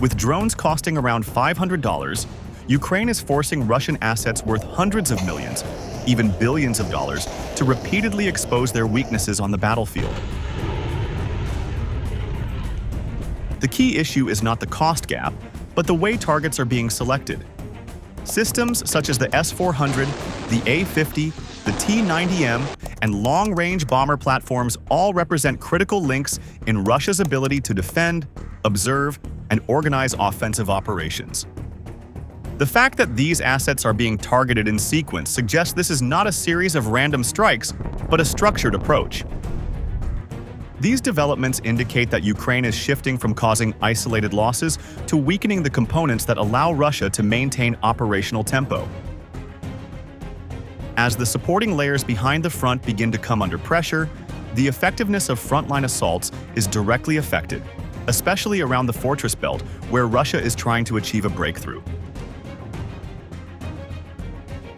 With drones costing around $500, Ukraine is forcing Russian assets worth hundreds of millions, even billions of dollars, to repeatedly expose their weaknesses on the battlefield. The key issue is not the cost gap, but the way targets are being selected. Systems such as the S-400, the A-50, the T-90M, and long-range bomber platforms all represent critical links in Russia's ability to defend, observe, and organize offensive operations. The fact that these assets are being targeted in sequence suggests this is not a series of random strikes, but a structured approach. These developments indicate that Ukraine is shifting from causing isolated losses to weakening the components that allow Russia to maintain operational tempo. As the supporting layers behind the front begin to come under pressure, the effectiveness of frontline assaults is directly affected, especially around the fortress belt, where Russia is trying to achieve a breakthrough.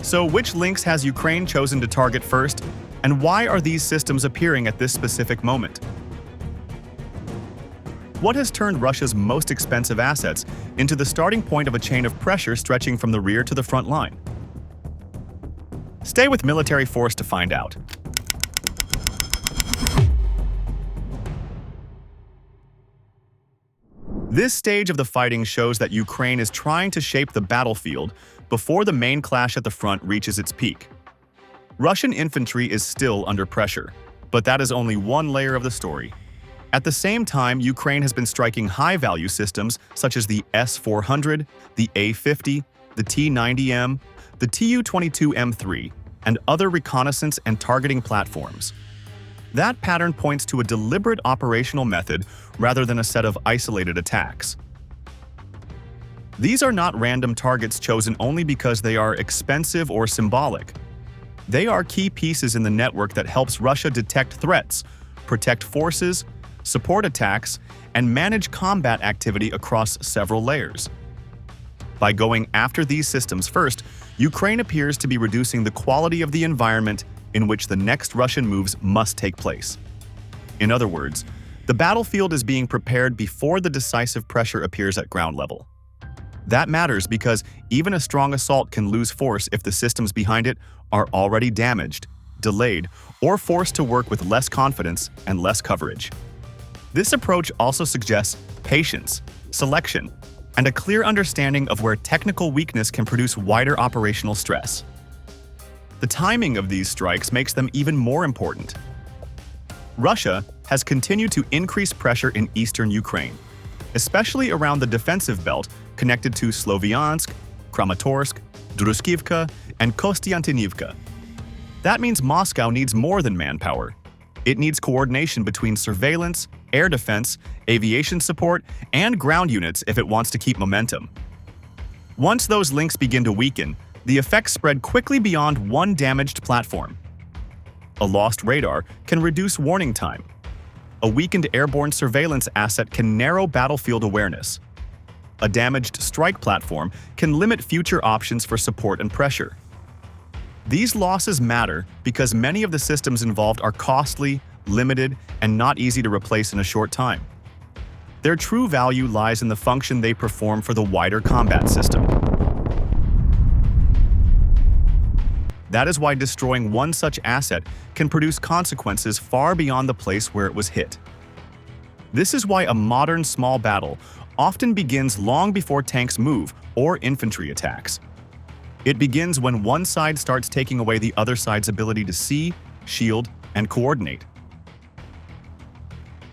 So, which links has Ukraine chosen to target first, and why are these systems appearing at this specific moment? What has turned Russia's most expensive assets into the starting point of a chain of pressure stretching from the rear to the front line? Stay with Military Force to find out. This stage of the fighting shows that Ukraine is trying to shape the battlefield before the main clash at the front reaches its peak. Russian infantry is still under pressure, but that is only one layer of the story. At the same time, Ukraine has been striking high-value systems such as the S-400, the A-50, the T-90M, the Tu-22M3, and other reconnaissance and targeting platforms. That pattern points to a deliberate operational method rather than a set of isolated attacks. These are not random targets chosen only because they are expensive or symbolic. They are key pieces in the network that helps Russia detect threats, protect forces, support attacks, and manage combat activity across several layers. By going after these systems first, Ukraine appears to be reducing the quality of the environment in which the next Russian moves must take place. In other words, the battlefield is being prepared before the decisive pressure appears at ground level. That matters because even a strong assault can lose force if the systems behind it are already damaged, delayed, or forced to work with less confidence and less coverage. This approach also suggests patience, selection, and a clear understanding of where technical weakness can produce wider operational stress. The timing of these strikes makes them even more important. Russia has continued to increase pressure in eastern Ukraine, especially around the defensive belt connected to Sloviansk, Kramatorsk, Druskivka, and Kostiantynivka. That means Moscow needs more than manpower. It needs coordination between surveillance, air defense, aviation support, and ground units if it wants to keep momentum. Once those links begin to weaken, the effects spread quickly beyond one damaged platform. A lost radar can reduce warning time. A weakened airborne surveillance asset can narrow battlefield awareness. A damaged strike platform can limit future options for support and pressure. These losses matter because many of the systems involved are costly, limited, and not easy to replace in a short time. Their true value lies in the function they perform for the wider combat system. That is why destroying one such asset can produce consequences far beyond the place where it was hit. This is why a modern small battle often begins long before tanks move or infantry attacks. It begins when one side starts taking away the other side's ability to see, shield, and coordinate.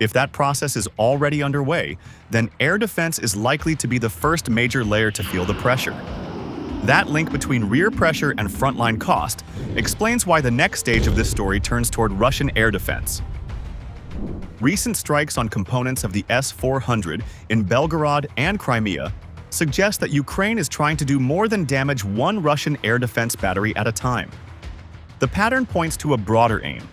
If that process is already underway, then air defense is likely to be the first major layer to feel the pressure. That link between rear pressure and frontline cost explains why the next stage of this story turns toward Russian air defense. Recent strikes on components of the S-400 in Belgorod and Crimea suggest that Ukraine is trying to do more than damage one Russian air defense battery at a time. The pattern points to a broader aim.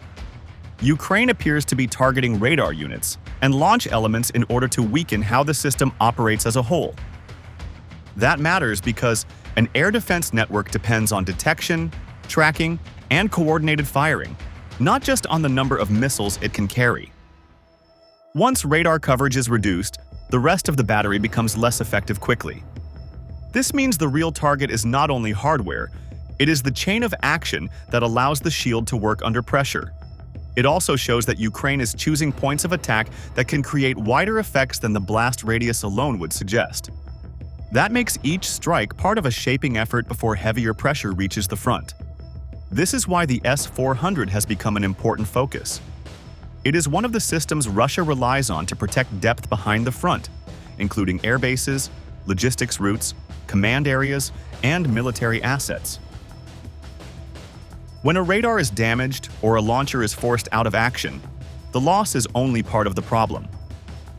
Ukraine appears to be targeting radar units and launch elements in order to weaken how the system operates as a whole. That matters because an air defense network depends on detection, tracking, and coordinated firing, not just on the number of missiles it can carry. Once radar coverage is reduced, the rest of the battery becomes less effective quickly. This means the real target is not only hardware, it is the chain of action that allows the shield to work under pressure. It also shows that Ukraine is choosing points of attack that can create wider effects than the blast radius alone would suggest. That makes each strike part of a shaping effort before heavier pressure reaches the front. This is why the S-400 has become an important focus. It is one of the systems Russia relies on to protect depth behind the front, including air bases, logistics routes, command areas, and military assets. When a radar is damaged or a launcher is forced out of action, the loss is only part of the problem.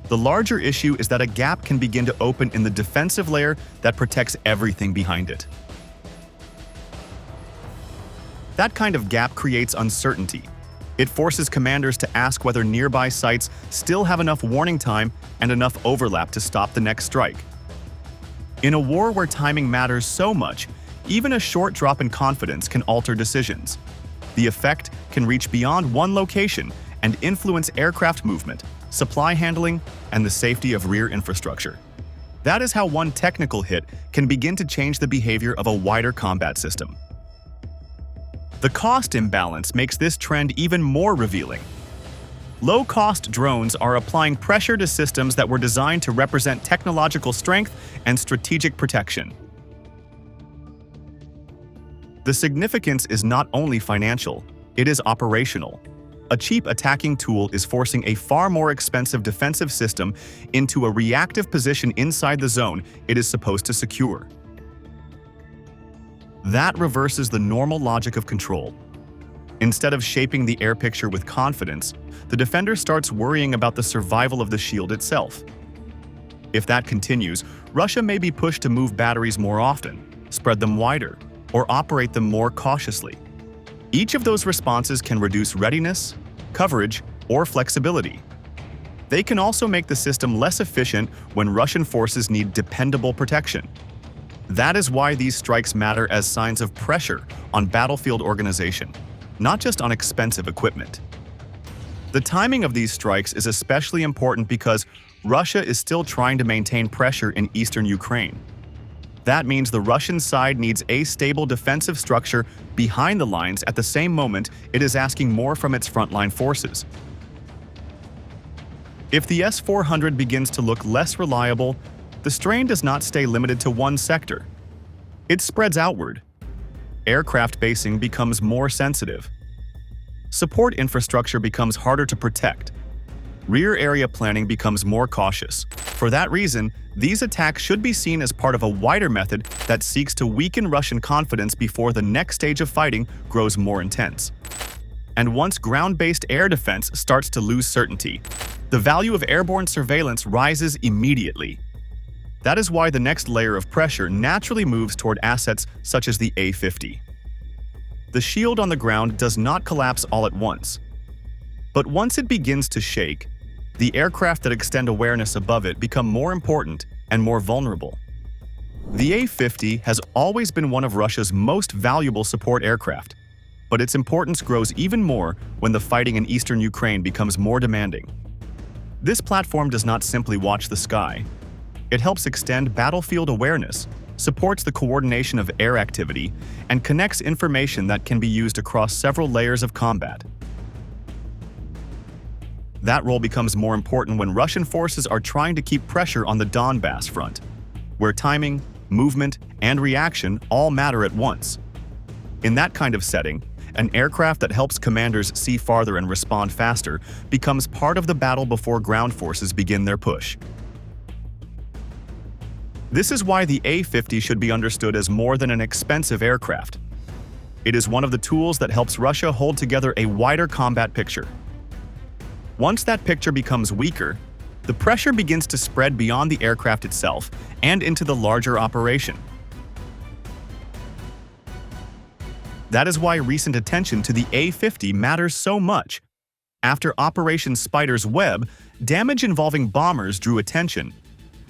The larger issue is that a gap can begin to open in the defensive layer that protects everything behind it. That kind of gap creates uncertainty. It forces commanders to ask whether nearby sites still have enough warning time and enough overlap to stop the next strike. In a war where timing matters so much, even a short drop in confidence can alter decisions. The effect can reach beyond one location and influence aircraft movement, supply handling, and the safety of rear infrastructure. That is how one technical hit can begin to change the behavior of a wider combat system. The cost imbalance makes this trend even more revealing. Low-cost drones are applying pressure to systems that were designed to represent technological strength and strategic protection. The significance is not only financial, it is operational. A cheap attacking tool is forcing a far more expensive defensive system into a reactive position inside the zone it is supposed to secure. That reverses the normal logic of control. Instead of shaping the air picture with confidence, the defender starts worrying about the survival of the shield itself. If that continues, Russia may be pushed to move batteries more often, spread them wider, or operate them more cautiously. Each of those responses can reduce readiness, coverage, or flexibility. They can also make the system less efficient when Russian forces need dependable protection. That is why these strikes matter as signs of pressure on battlefield organization, not just on expensive equipment. The timing of these strikes is especially important because Russia is still trying to maintain pressure in eastern Ukraine. That means the Russian side needs a stable defensive structure behind the lines at the same moment it is asking more from its frontline forces. If the S-400 begins to look less reliable, the strain does not stay limited to one sector. It spreads outward. Aircraft basing becomes more sensitive. Support infrastructure becomes harder to protect. Rear area planning becomes more cautious. For that reason, these attacks should be seen as part of a wider method that seeks to weaken Russian confidence before the next stage of fighting grows more intense. And once ground-based air defense starts to lose certainty, the value of airborne surveillance rises immediately. That is why the next layer of pressure naturally moves toward assets such as the A-50. The shield on the ground does not collapse all at once. But once it begins to shake, the aircraft that extend awareness above it become more important and more vulnerable. The A-50 has always been one of Russia's most valuable support aircraft, but its importance grows even more when the fighting in eastern Ukraine becomes more demanding. This platform does not simply watch the sky. It helps extend battlefield awareness, supports the coordination of air activity, and connects information that can be used across several layers of combat. That role becomes more important when Russian forces are trying to keep pressure on the Donbass front, where timing, movement, and reaction all matter at once. In that kind of setting, an aircraft that helps commanders see farther and respond faster becomes part of the battle before ground forces begin their push. This is why the A-50 should be understood as more than an expensive aircraft. It is one of the tools that helps Russia hold together a wider combat picture. Once that picture becomes weaker, the pressure begins to spread beyond the aircraft itself and into the larger operation. That is why recent attention to the A-50 matters so much. After Operation Spider's Web, damage involving bombers drew attention,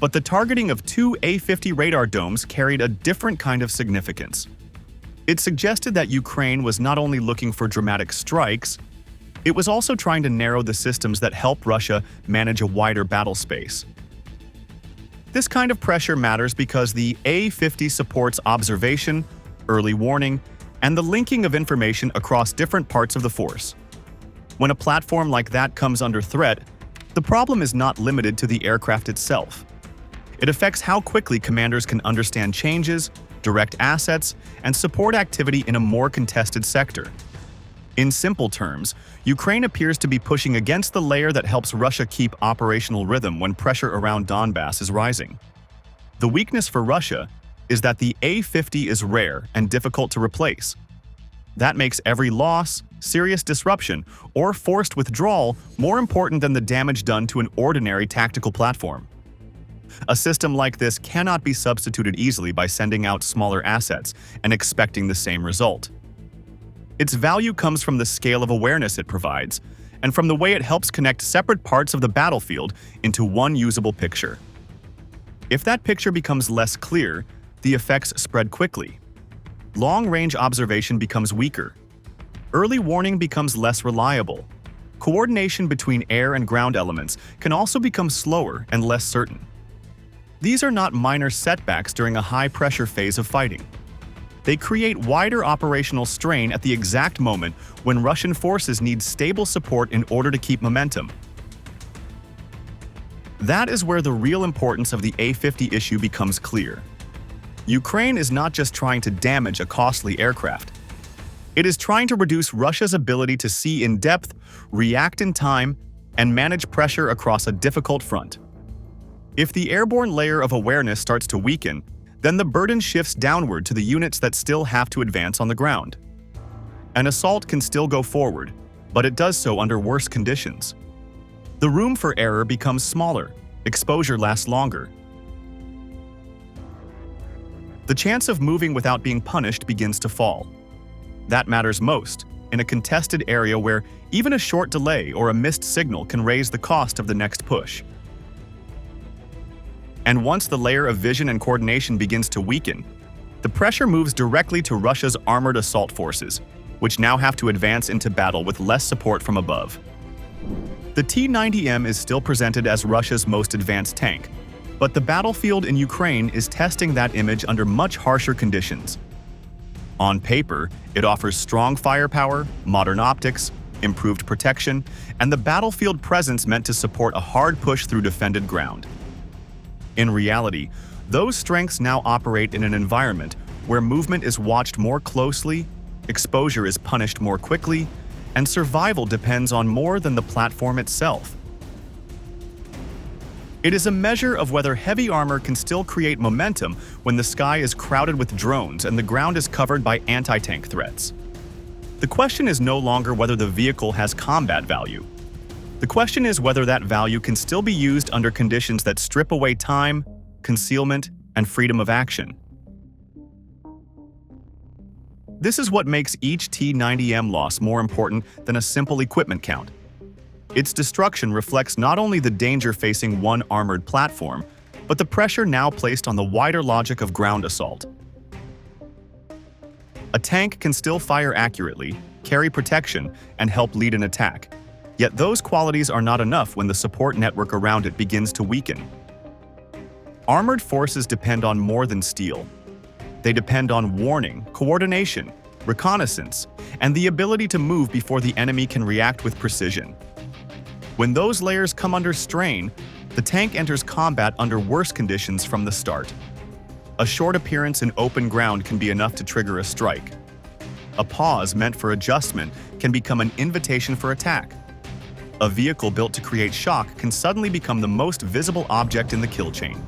but the targeting of two A-50 radar domes carried a different kind of significance. It suggested that Ukraine was not only looking for dramatic strikes, it was also trying to narrow the systems that help Russia manage a wider battle space. This kind of pressure matters because the A-50 supports observation, early warning, and the linking of information across different parts of the force. When a platform like that comes under threat, the problem is not limited to the aircraft itself. It affects how quickly commanders can understand changes, direct assets, and support activity in a more contested sector. In simple terms, Ukraine appears to be pushing against the layer that helps Russia keep operational rhythm when pressure around Donbass is rising. The weakness for Russia is that the A-50 is rare and difficult to replace. That makes every loss, serious disruption, or forced withdrawal more important than the damage done to an ordinary tactical platform. A system like this cannot be substituted easily by sending out smaller assets and expecting the same result. Its value comes from the scale of awareness it provides, and from the way it helps connect separate parts of the battlefield into one usable picture. If that picture becomes less clear, the effects spread quickly. Long-range observation becomes weaker. Early warning becomes less reliable. Coordination between air and ground elements can also become slower and less certain. These are not minor setbacks during a high-pressure phase of fighting. They create wider operational strain at the exact moment when Russian forces need stable support in order to keep momentum. That is where the real importance of the A-50 issue becomes clear. Ukraine is not just trying to damage a costly aircraft. It is trying to reduce Russia's ability to see in depth, react in time, and manage pressure across a difficult front. If the airborne layer of awareness starts to weaken, then the burden shifts downward to the units that still have to advance on the ground. An assault can still go forward, but it does so under worse conditions. The room for error becomes smaller, exposure lasts longer. The chance of moving without being punished begins to fall. That matters most in a contested area where even a short delay or a missed signal can raise the cost of the next push. And once the layer of vision and coordination begins to weaken, the pressure moves directly to Russia's armored assault forces, which now have to advance into battle with less support from above. The T-90M is still presented as Russia's most advanced tank, but the battlefield in Ukraine is testing that image under much harsher conditions. On paper, it offers strong firepower, modern optics, improved protection, and the battlefield presence meant to support a hard push through defended ground. In reality, those strengths now operate in an environment where movement is watched more closely, exposure is punished more quickly, and survival depends on more than the platform itself. It is a measure of whether heavy armor can still create momentum when the sky is crowded with drones and the ground is covered by anti-tank threats. The question is no longer whether the vehicle has combat value. The question is whether that value can still be used under conditions that strip away time, concealment, and freedom of action. This is what makes each T-90M loss more important than a simple equipment count. Its destruction reflects not only the danger facing one armored platform, but the pressure now placed on the wider logic of ground assault. A tank can still fire accurately, carry protection, and help lead an attack. Yet those qualities are not enough when the support network around it begins to weaken. Armored forces depend on more than steel. They depend on warning, coordination, reconnaissance, and the ability to move before the enemy can react with precision. When those layers come under strain, the tank enters combat under worse conditions from the start. A short appearance in open ground can be enough to trigger a strike. A pause meant for adjustment can become an invitation for attack. A vehicle built to create shock can suddenly become the most visible object in the kill chain.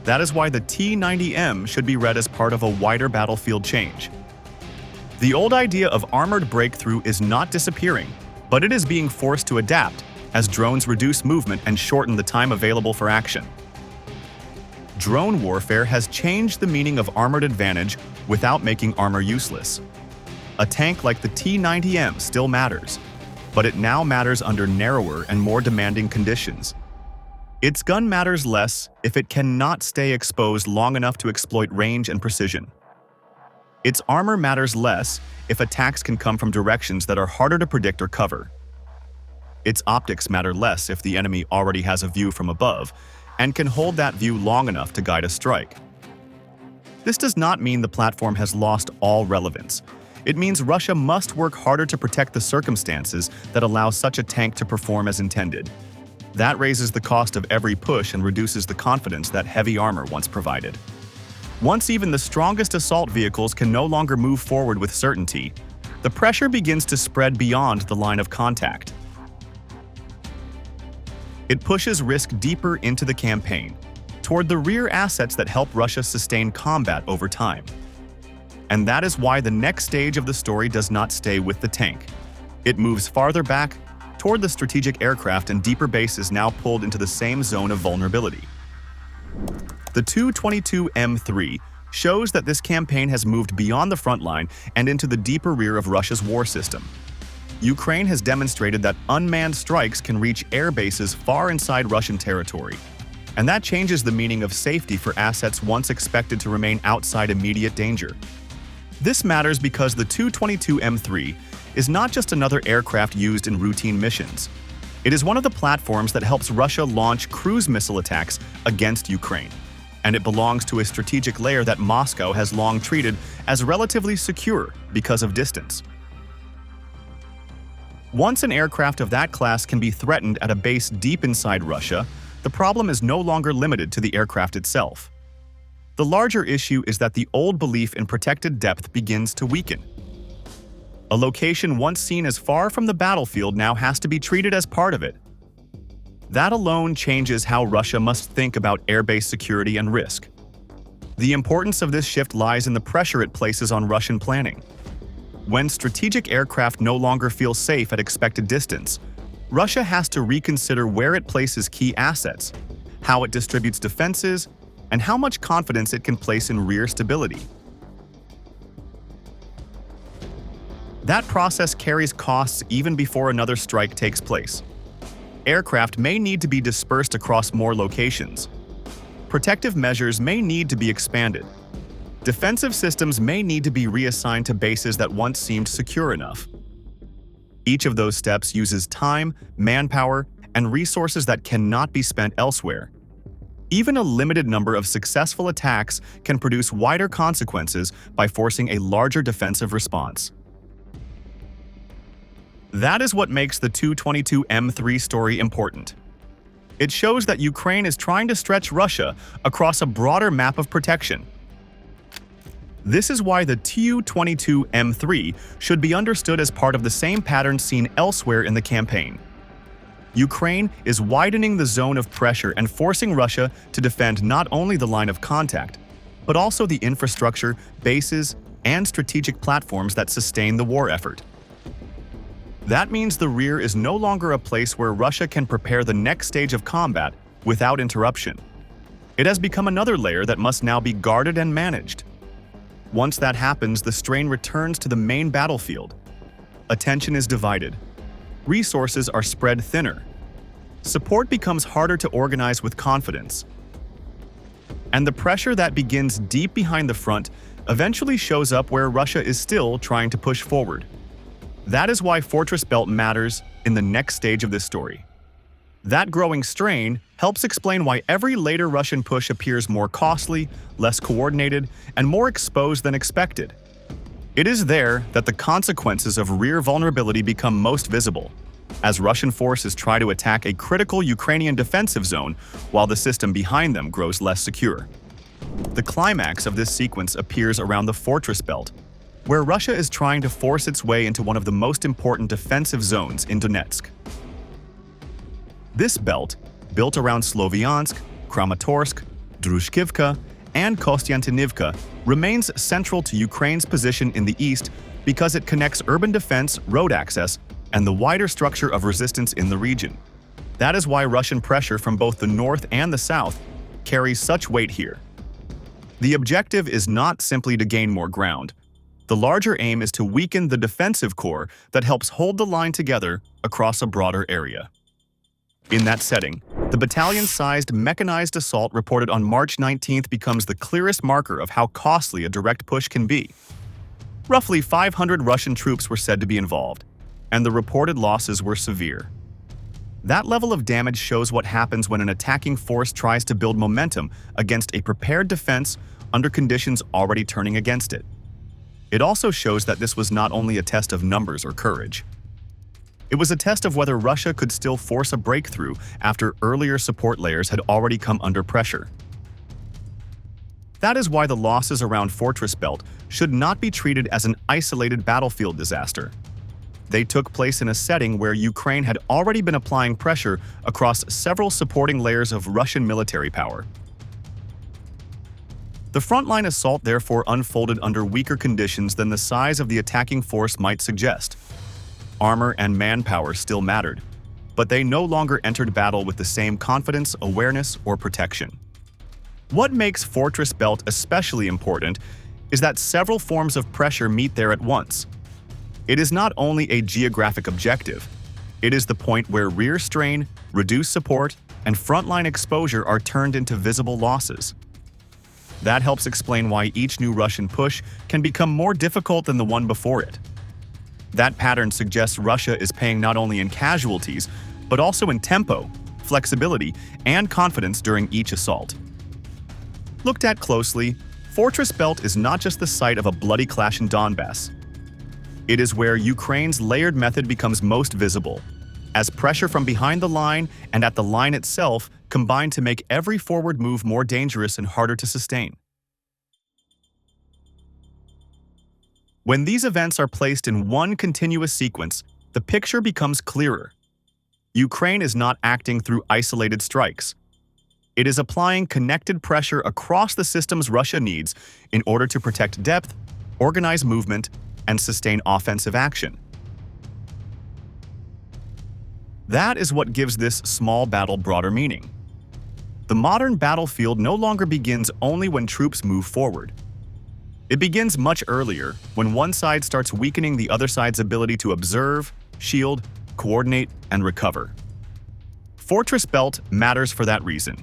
That is why the T-90M should be read as part of a wider battlefield change. The old idea of armored breakthrough is not disappearing, but it is being forced to adapt as drones reduce movement and shorten the time available for action. Drone warfare has changed the meaning of armored advantage without making armor useless. A tank like the T-90M still matters, but it now matters under narrower and more demanding conditions. Its gun matters less if it cannot stay exposed long enough to exploit range and precision. Its armor matters less if attacks can come from directions that are harder to predict or cover. Its optics matter less if the enemy already has a view from above and can hold that view long enough to guide a strike. This does not mean the platform has lost all relevance. It means Russia must work harder to protect the circumstances that allow such a tank to perform as intended. That raises the cost of every push and reduces the confidence that heavy armor once provided. Once even the strongest assault vehicles can no longer move forward with certainty, the pressure begins to spread beyond the line of contact. It pushes risk deeper into the campaign, toward the rear assets that help Russia sustain combat over time. And that is why the next stage of the story does not stay with the tank. It moves farther back, toward the strategic aircraft and deeper bases now pulled into the same zone of vulnerability. The Tu-22M3 shows that this campaign has moved beyond the front line and into the deeper rear of Russia's war system. Ukraine has demonstrated that unmanned strikes can reach air bases far inside Russian territory, and that changes the meaning of safety for assets once expected to remain outside immediate danger. This matters because the Tu-22M3 is not just another aircraft used in routine missions. It is one of the platforms that helps Russia launch cruise missile attacks against Ukraine, and it belongs to a strategic layer that Moscow has long treated as relatively secure because of distance. Once an aircraft of that class can be threatened at a base deep inside Russia, the problem is no longer limited to the aircraft itself. The larger issue is that the old belief in protected depth begins to weaken. A location once seen as far from the battlefield now has to be treated as part of it. That alone changes how Russia must think about airbase security and risk. The importance of this shift lies in the pressure it places on Russian planning. When strategic aircraft no longer feel safe at expected distance, Russia has to reconsider where it places key assets, how it distributes defenses, and how much confidence it can place in rear stability. That process carries costs even before another strike takes place. Aircraft may need to be dispersed across more locations. Protective measures may need to be expanded. Defensive systems may need to be reassigned to bases that once seemed secure enough. Each of those steps uses time, manpower, and resources that cannot be spent elsewhere. Even a limited number of successful attacks can produce wider consequences by forcing a larger defensive response. That is what makes the Tu-22M3 story important. It shows that Ukraine is trying to stretch Russia across a broader map of protection. This is why the Tu-22M3 should be understood as part of the same pattern seen elsewhere in the campaign. Ukraine is widening the zone of pressure and forcing Russia to defend not only the line of contact, but also the infrastructure, bases, and strategic platforms that sustain the war effort. That means the rear is no longer a place where Russia can prepare the next stage of combat without interruption. It has become another layer that must now be guarded and managed. Once that happens, the strain returns to the main battlefield. Attention is divided. Resources are spread thinner. Support becomes harder to organize with confidence. And the pressure that begins deep behind the front eventually shows up where Russia is still trying to push forward. That is why Fortress Belt matters in the next stage of this story. That growing strain helps explain why every later Russian push appears more costly, less coordinated, and more exposed than expected. It is there that the consequences of rear vulnerability become most visible, as Russian forces try to attack a critical Ukrainian defensive zone while the system behind them grows less secure. The climax of this sequence appears around the Fortress Belt, where Russia is trying to force its way into one of the most important defensive zones in Donetsk. This belt, built around Sloviansk, Kramatorsk, Drushkivka, and Kostiantynivka, remains central to Ukraine's position in the east because it connects urban defense, road access, and the wider structure of resistance in the region. That is why Russian pressure from both the north and the south carries such weight here. The objective is not simply to gain more ground. The larger aim is to weaken the defensive core that helps hold the line together across a broader area. In that setting, the battalion-sized mechanized assault reported on March 19th becomes the clearest marker of how costly a direct push can be. Roughly 500 Russian troops were said to be involved, and the reported losses were severe. That level of damage shows what happens when an attacking force tries to build momentum against a prepared defense under conditions already turning against it. It also shows that this was not only a test of numbers or courage. It was a test of whether Russia could still force a breakthrough after earlier support layers had already come under pressure. That is why the losses around Fortress Belt should not be treated as an isolated battlefield disaster. They took place in a setting where Ukraine had already been applying pressure across several supporting layers of Russian military power. The frontline assault therefore unfolded under weaker conditions than the size of the attacking force might suggest. Armor and manpower still mattered, but they no longer entered battle with the same confidence, awareness, or protection. What makes Fortress Belt especially important is that several forms of pressure meet there at once. It is not only a geographic objective, it is the point where rear strain, reduced support, and frontline exposure are turned into visible losses. That helps explain why each new Russian push can become more difficult than the one before it. That pattern suggests Russia is paying not only in casualties, but also in tempo, flexibility, and confidence during each assault. Looked at closely, Fortress Belt is not just the site of a bloody clash in Donbass. It is where Ukraine's layered method becomes most visible, as pressure from behind the line and at the line itself combine to make every forward move more dangerous and harder to sustain. When these events are placed in one continuous sequence, the picture becomes clearer. Ukraine is not acting through isolated strikes. It is applying connected pressure across the systems Russia needs in order to protect depth, organize movement, and sustain offensive action. That is what gives this small battle broader meaning. The modern battlefield no longer begins only when troops move forward. It begins much earlier, when one side starts weakening the other side's ability to observe, shield, coordinate, and recover. Fortress Belt matters for that reason.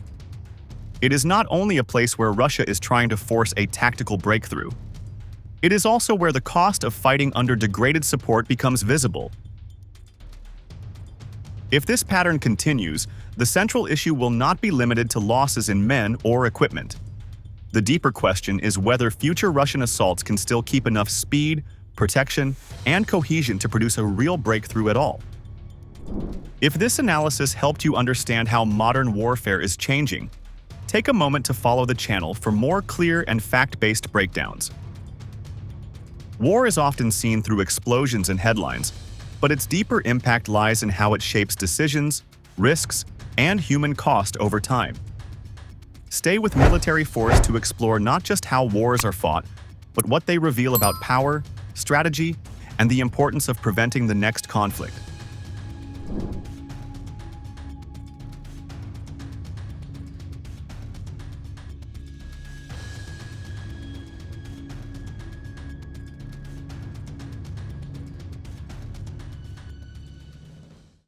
It is not only a place where Russia is trying to force a tactical breakthrough. It is also where the cost of fighting under degraded support becomes visible. If this pattern continues, the central issue will not be limited to losses in men or equipment. The deeper question is whether future Russian assaults can still keep enough speed, protection, and cohesion to produce a real breakthrough at all. If this analysis helped you understand how modern warfare is changing, take a moment to follow the channel for more clear and fact-based breakdowns. War is often seen through explosions and headlines, but its deeper impact lies in how it shapes decisions, risks, and human cost over time. Stay with Military Force to explore not just how wars are fought, but what they reveal about power, strategy, and the importance of preventing the next conflict.